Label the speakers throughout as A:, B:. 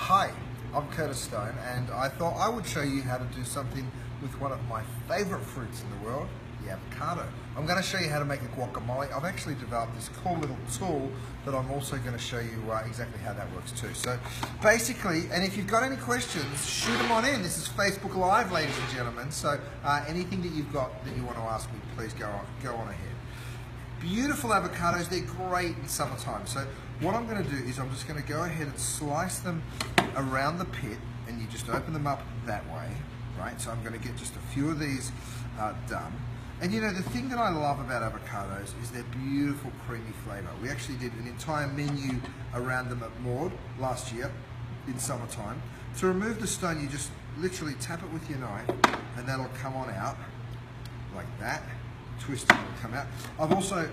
A: Hi, I'm Curtis Stone, and I thought I would show you how to do something with one of my favorite fruits in the world, the avocado. I'm going to show you how to make a guacamole. I've actually developed this cool little tool that I'm also going to show you exactly how that works too. So basically, and if you've got any questions, shoot them on in. This is Facebook Live, ladies and gentlemen, so anything that you've got that you want to ask me, please go on ahead. Beautiful avocados, they're great in summertime. So what I'm going to do is I'm just going to go ahead and slice them around the pit, and you just open them up that way, right? So I'm going to get just a few of these done. And you know, the thing that I love about avocados is their beautiful creamy flavor. We actually did an entire menu around them at Maud last year in summertime. To remove the stone, you just literally tap it with your knife and that'll come on out like that. Twist it and come out. I've also,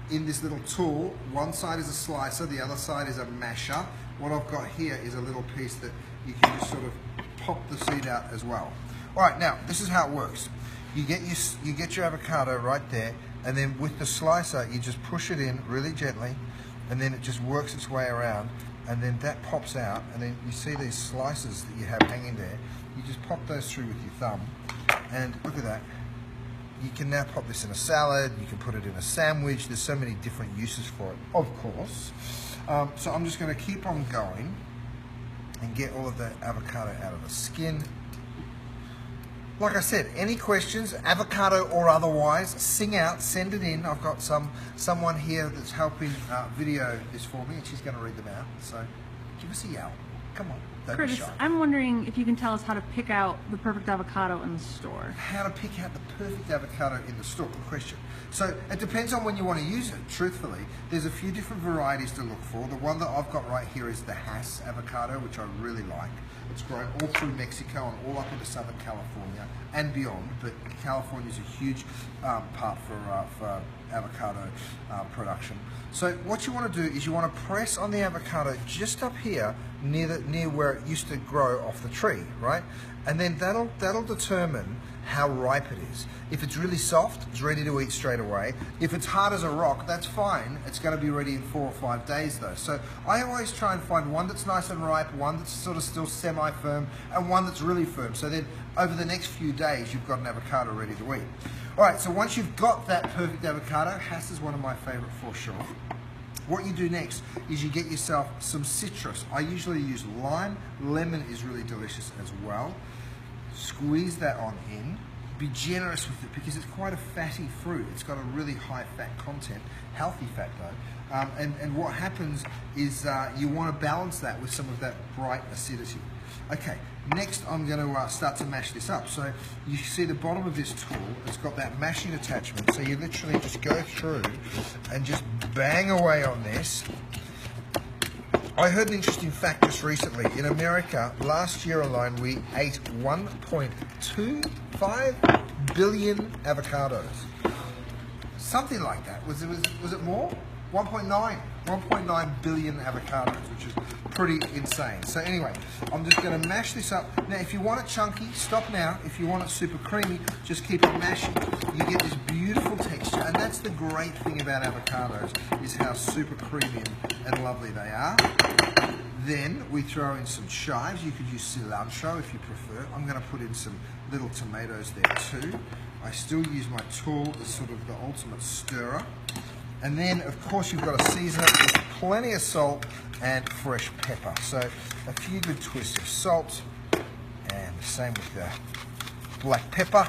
A: in this little tool, one side is a slicer, the other side is a masher. What I've got here is a little piece that you can just sort of pop the seed out as well. All right, now this is how it works. You get your avocado right there, and then with the slicer you just push it in really gently, and then it just works its way around, and then that pops out, and then you see these slices that you have hanging there. You just pop those through with your thumb, and look at that. You can now pop this in a salad, you can put it in a sandwich. There's so many different uses for it, of course. So I'm just going to keep on going and get all of the avocado out of the skin. Like I said, any questions, avocado or otherwise, sing out, send it in. I've got someone here that's helping video this for me, and she's going to read them out. So give us a yell. Come on.
B: Curtis, I'm wondering if you can tell us how to pick out the perfect avocado in the store.
A: How to pick out the perfect avocado in the store? Good question. So it depends on when you want to use it, truthfully. There's a few different varieties to look for. The one that I've got right here is the Hass avocado, which I really like. It's grown all through Mexico and all up into Southern California and beyond, but California is a huge part for avocado production. So what you want to do is you want to press on the avocado just up here near where it used to grow off the tree, right? And then that'll determine how ripe it is. If it's really soft, it's ready to eat straight away. If it's hard as a rock, that's fine. It's going to be ready in 4 or 5 days though. So I always try and find one that's nice and ripe, one that's sort of still semi-firm, and one that's really firm. So then over the next few days, you've got an avocado ready to eat. All right, so once you've got that perfect avocado, Hass is one of my favorite for sure. What you do next is you get yourself some citrus. I usually use lime. Lemon is really delicious as well. Squeeze that on in. Be generous with it because it's quite a fatty fruit. It's got a really high fat content, healthy fat though. And what happens is you want to balance that with some of that bright acidity. Okay, next I'm going to start to mash this up. So you see the bottom of this tool, it's got that mashing attachment. So you literally just go through and just bang away on this. I heard an interesting fact just recently. In America, last year alone, we ate 1.25 billion avocados. Something like that. Was it more? 1.9 billion avocados, which is pretty insane. So anyway, I'm just going to mash this up. Now, if you want it chunky, stop now. If you want it super creamy, just keep it mashing. You get this beautiful texture, and that's the great thing about avocados, is how super creamy and lovely they are. Then we throw in some chives. You could use cilantro if you prefer. I'm going to put in some little tomatoes there too. I still use my tool as sort of the ultimate stirrer. And then, of course, you've got to season it with plenty of salt and fresh pepper. So a few good twists of salt, and the same with the black pepper.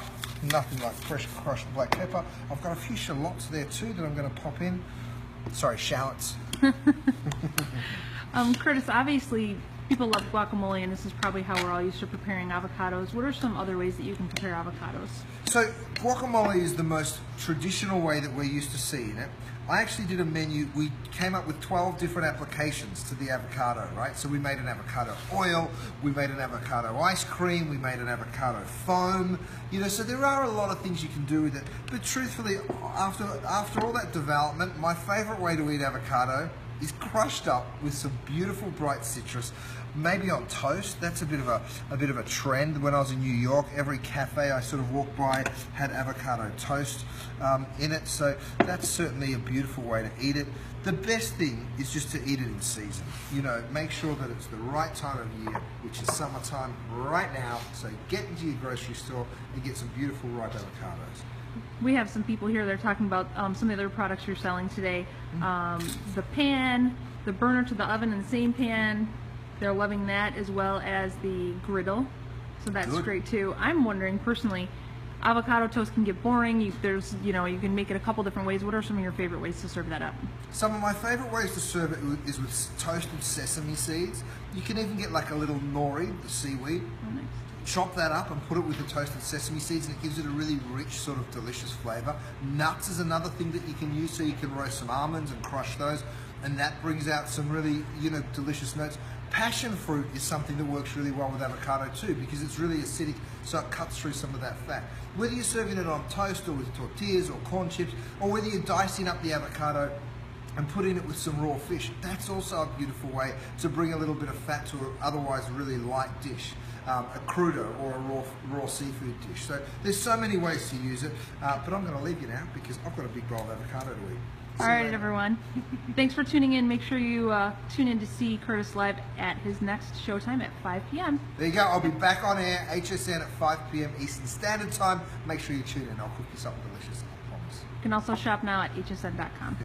A: Nothing like fresh crushed black pepper. I've got a few shallots there too that I'm going to pop in. Sorry, shallots.
B: Curtis, obviously people love guacamole, and this is probably how we're all used to preparing avocados. What are some other ways that you can prepare avocados? So
A: guacamole is the most traditional way that we're used to seeing it. I actually did a menu. We came up with 12 different applications to the avocado, right? So we made an avocado oil, we made an avocado ice cream, we made an avocado foam. You know, so there are a lot of things you can do with it. But truthfully, after all that development, my favorite way to eat avocado is crushed up with some beautiful bright citrus, maybe on toast. That's a bit of a trend. When I was in New York, every cafe I sort of walked by had avocado toast in it, so that's certainly a beautiful way to eat it. The best thing is just to eat it in season. You know, make sure that it's the right time of year, which is summertime right now. So get into your grocery store and get some beautiful ripe avocados.
B: We have some people here that are talking about some of the other products you're selling today. The pan, the burner to the oven in the same pan, they're loving that, as well as the griddle. So that's
A: Good.
B: great too. I'm wondering personally, avocado toast can get boring. You can make it a couple different ways. What are some of your favorite ways to serve that up?
A: Some of my favorite ways to serve it is with toasted sesame seeds. You can even get like a little nori, the seaweed.
B: Oh, nice.
A: Chop that up and put it with the toasted sesame seeds, and it gives it a really rich, sort of delicious flavor. Nuts is another thing that you can use, so you can roast some almonds and crush those, and that brings out some really, delicious notes. Passion fruit is something that works really well with avocado too, because it's really acidic, so it cuts through some of that fat. Whether you're serving it on toast or with tortillas or corn chips, or whether you're dicing up the avocado and putting it with some raw fish, that's also a beautiful way to bring a little bit of fat to an otherwise really light dish. A crudo or a raw seafood dish. So there's so many ways to use it, but I'm going to leave you now because I've got a big bowl of avocado to eat.
B: All right, everyone. Thanks for tuning in. Make sure you tune in to see Curtis live at his next showtime at 5 p.m.
A: There you go. I'll be back on air, HSN at 5 p.m. Eastern Standard Time. Make sure you tune in. I'll cook you something delicious, I promise.
B: You can also shop now at hsn.com.